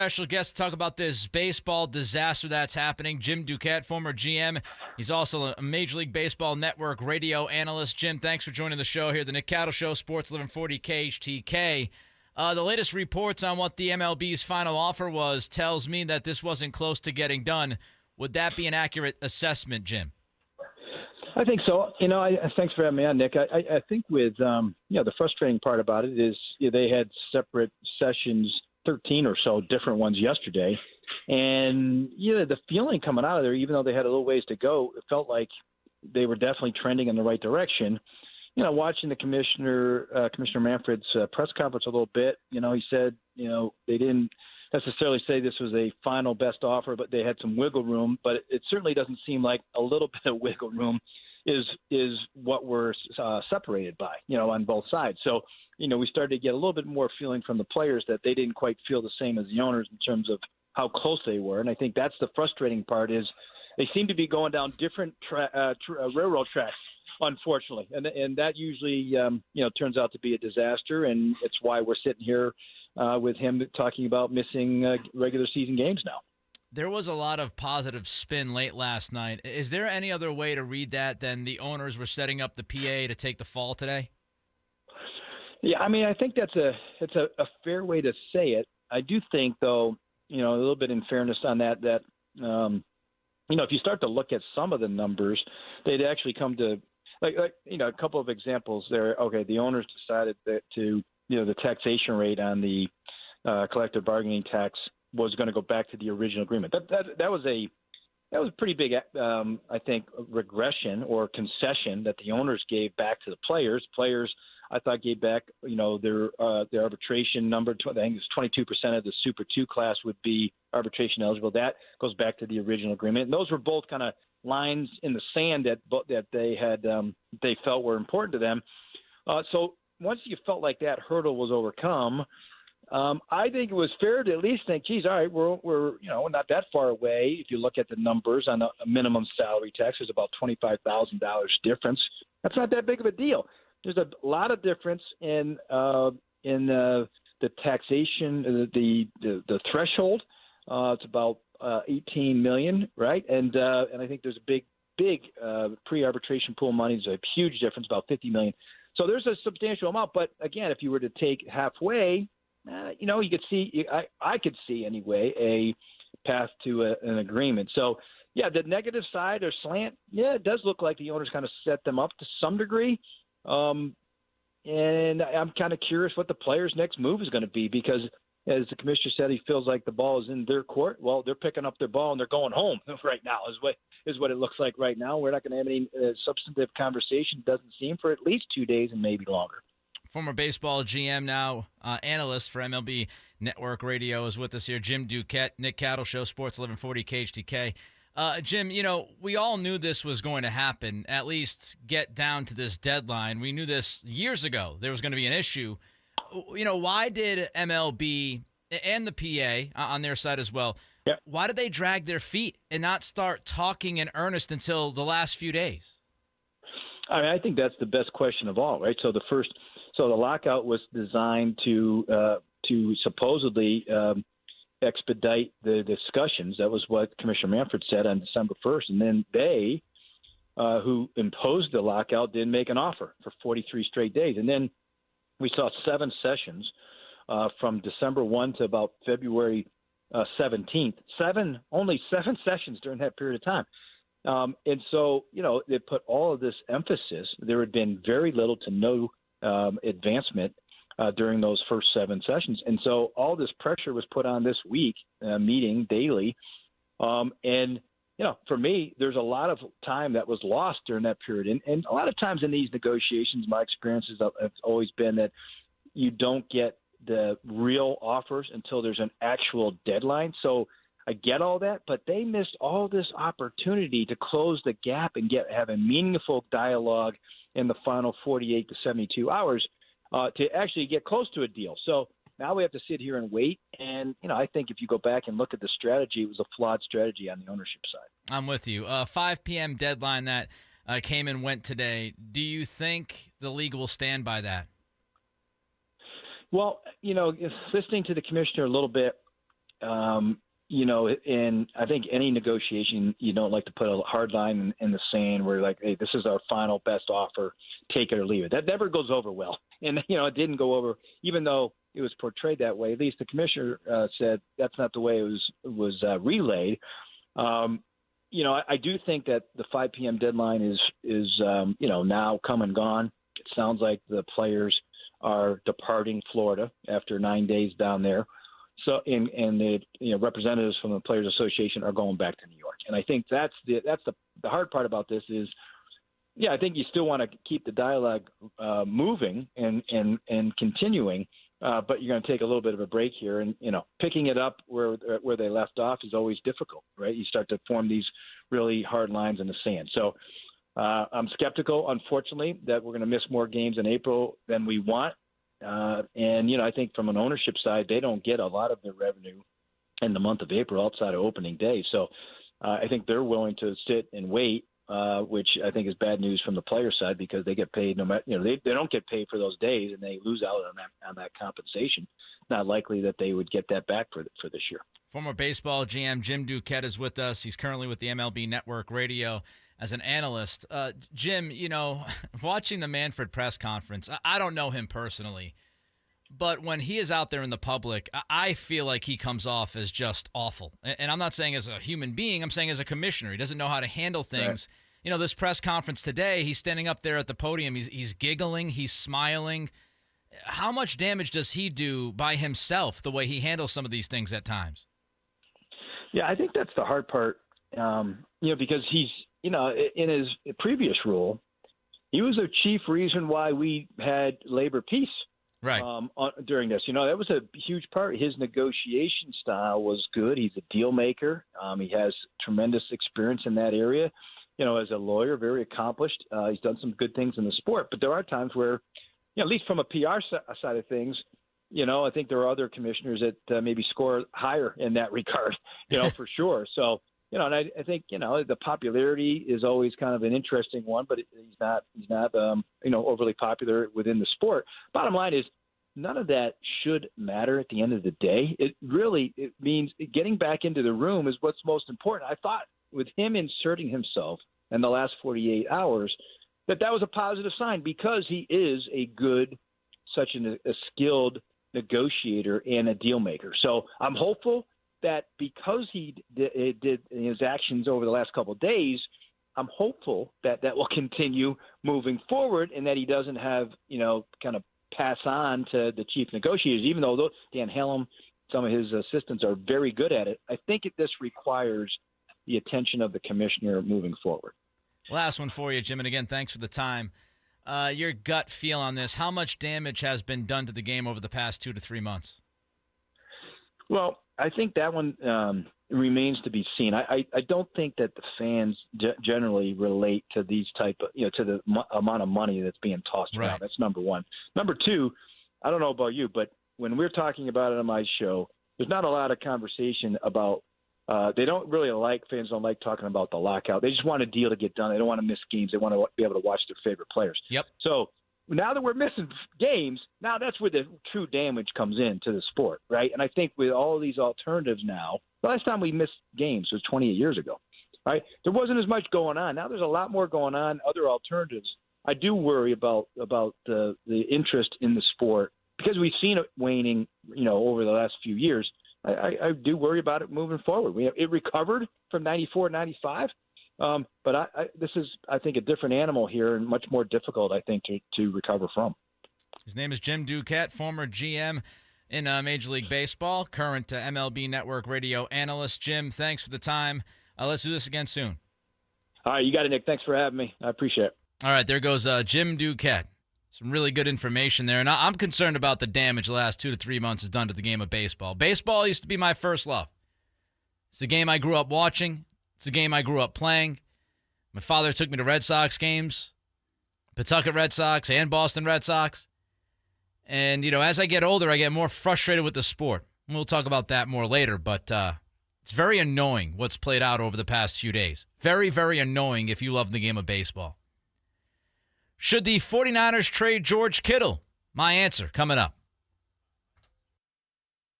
Special guest to talk about this baseball disaster that's happening. Jim Duquette, former GM. He's also a Major League Baseball Network radio analyst. Jim, thanks for joining the show here. The Nick Cattle Show, Sports 1140 KHTK. The latest reports on what the MLB's final offer was tells me that this wasn't close to getting done. Would that be an accurate assessment, Jim? I think so. Thanks for having me on, Nick. I think with, the frustrating part about it is they had separate sessions, 13 or so different ones yesterday. And, the feeling coming out of there, even though they had a little ways to go, it felt like they were definitely trending in the right direction. Watching the Commissioner Manfred's press conference a little bit, he said, they didn't necessarily say this was a final best offer, but they had some wiggle room. But it certainly doesn't seem like a little bit of wiggle room is what we're separated by, on both sides. So, we started to get a little bit more feeling from the players that they didn't quite feel the same as the owners in terms of how close they were. And I think that's the frustrating part is they seem to be going down different railroad tracks, unfortunately. And that usually, turns out to be a disaster. And it's why we're sitting here with him talking about missing regular season games now. There was a lot of positive spin late last night. Is there any other way to read that than the owners were setting up the PA to take the fall today? Yeah, I think it's a fair way to say it. I do think, though, a little bit in fairness on that if you start to look at some of the numbers, they'd actually come to a couple of examples there. Okay, the owners decided that the taxation rate on the collective bargaining tax was going to go back to the original agreement. That was a pretty big, I think, regression or concession that the owners gave back to the players. Players, I thought, gave back, their arbitration number. I think it was 22% of the Super 2 class would be arbitration eligible. That goes back to the original agreement. And those were both kind of lines in the sand that they had they felt were important to them. So once you felt like that hurdle was overcome, I think it was fair to at least think, geez, all right, we're not that far away. If you look at the numbers on a minimum salary tax, there's about $25,000 difference. That's not that big of a deal. There's a lot of difference in the taxation, the threshold. It's about 18 million, right? And I think there's a big pre-arbitration pool money. There's a huge difference, about 50 million. So there's a substantial amount. But again, if you were to take halfway, you could see, I could see anyway, a path to an agreement. So yeah, the negative side or slant, yeah, it does look like the owners kind of set them up to some degree. And I'm kind of curious what the players' next move is going to be because, as the commissioner said, he feels like the ball is in their court. Well, they're picking up their ball and they're going home right now is what it looks like right now. We're not going to have any substantive conversation, doesn't seem, for at least 2 days and maybe longer. Former baseball GM, now analyst for MLB Network Radio, is with us here. Jim Duquette, Nick Cattle Show, Sports 1140 KHTK. Jim, we all knew this was going to happen, at least get down to this deadline. We knew this years ago. There was going to be an issue. Why did MLB and the PA on their side as well, why did they drag their feet and not start talking in earnest until the last few days? I think that's the best question of all, right? So the lockout was designed to supposedly expedite the discussions. That was what Commissioner Manfred said on December 1st. And then they, who imposed the lockout, didn't make an offer for 43 straight days. And then we saw 7 sessions from December 1 to about February 17th. Only 7 sessions during that period of time. And so, they put all of this emphasis. There had been very little to no advancement during those first 7 sessions. And so all this pressure was put on this week, meeting daily. And, for me, there's a lot of time that was lost during that period. And a lot of times in these negotiations, my experiences have always been that you don't get the real offers until there's an actual deadline. So I get all that, but they missed all this opportunity to close the gap and have a meaningful dialogue in the final 48 to 72 hours to actually get close to a deal. So now we have to sit here and wait. And, I think if you go back and look at the strategy, it was a flawed strategy on the ownership side. I'm with you. 5 p.m. deadline that came and went today. Do you think the league will stand by that? Well, listening to the commissioner a little bit, and I think any negotiation, you don't like to put a hard line in the sand where like, hey, this is our final best offer, take it or leave it. That never goes over well. And, it didn't go over, even though it was portrayed that way. At least the commissioner said that's not the way it was relayed. I do think that the 5 p.m. deadline is now come and gone. It sounds like the players are departing Florida after 9 days down there. So, and the representatives from the Players Association are going back to New York. And I think that's the hard part about this is, I think you still want to keep the dialogue moving and continuing, but you're going to take a little bit of a break here. And, picking it up where they left off is always difficult, right? You start to form these really hard lines in the sand. So I'm skeptical, unfortunately, that we're going to miss more games in April than we want. And I think from an ownership side, they don't get a lot of their revenue in the month of April outside of opening day. So I think they're willing to sit and wait, which I think is bad news from the player side because they get paid no matter, they don't get paid for those days and they lose out on that compensation. Not likely that they would get that back for this year. Former baseball GM Jim Duquette is with us. He's currently with the MLB Network Radio as an analyst. Jim, watching the Manfred press conference, I don't know him personally, but when he is out there in the public, I feel like he comes off as just awful. And I'm not saying as a human being, I'm saying as a commissioner. He doesn't know how to handle things. Right. This press conference today, he's standing up there at the podium. He's giggling. He's smiling. How much damage does he do by himself, the way he handles some of these things at times? Yeah, I think that's the hard part, because he's, in his previous role, he was a chief reason why we had labor peace right. During this. That was a huge part. His negotiation style was good. He's a deal maker. He has tremendous experience in that area. As a lawyer, very accomplished. He's done some good things in the sport. But there are times where, at least from a PR side of things, I think there are other commissioners that maybe score higher in that regard, for sure. So, and I think, the popularity is always kind of an interesting one, but he's not overly popular within the sport. Bottom line is none of that should matter at the end of the day. It means getting back into the room is what's most important. I thought with him inserting himself in the last 48 hours, that was a positive sign because he is such a skilled negotiator and a deal maker. So I'm hopeful that because he did his actions over the last couple of days, I'm hopeful that will continue moving forward and that he doesn't have, kind of pass on to the chief negotiators, even though Dan Hallam, some of his assistants are very good at it. I think this requires the attention of the commissioner moving forward. Last one for you, Jim, and again, thanks for the time. Your gut feel on this, how much damage has been done to the game over the past 2 to 3 months? Well, I think that one remains to be seen. I don't think that the fans generally relate to these type of, to the amount of money that's being tossed around. That's number one. Number two, I don't know about you, but when we're talking about it on my show, there's not a lot of conversation about fans don't like talking about the lockout. They just want a deal to get done. They don't want to miss games. They want to be able to watch their favorite players. Yep. So now that we're missing games, now that's where the true damage comes into the sport, right? And I think with all of these alternatives now, the last time we missed games was 28 years ago, right? There wasn't as much going on. Now there's a lot more going on, other alternatives. I do worry about the interest in the sport because we've seen it waning, over the last few years. I do worry about it moving forward. It recovered from 94, 95. But this is, I think, a different animal here and much more difficult, I think, to recover from. His name is Jim Duquette, former GM in Major League Baseball, current MLB Network Radio analyst. Jim, thanks for the time. Let's do this again soon. All right, you got it, Nick. Thanks for having me. I appreciate it. All right, there goes Jim Duquette. Some really good information there. And I'm concerned about the damage the last 2 to 3 months has done to the game of baseball. Baseball used to be my first love. It's the game I grew up watching. It's the game I grew up playing. My father took me to Red Sox games, Pawtucket Red Sox and Boston Red Sox. And, as I get older, I get more frustrated with the sport. And we'll talk about that more later, but it's very annoying what's played out over the past few days. Very, very annoying if you love the game of baseball. Should the 49ers trade George Kittle? My answer coming up.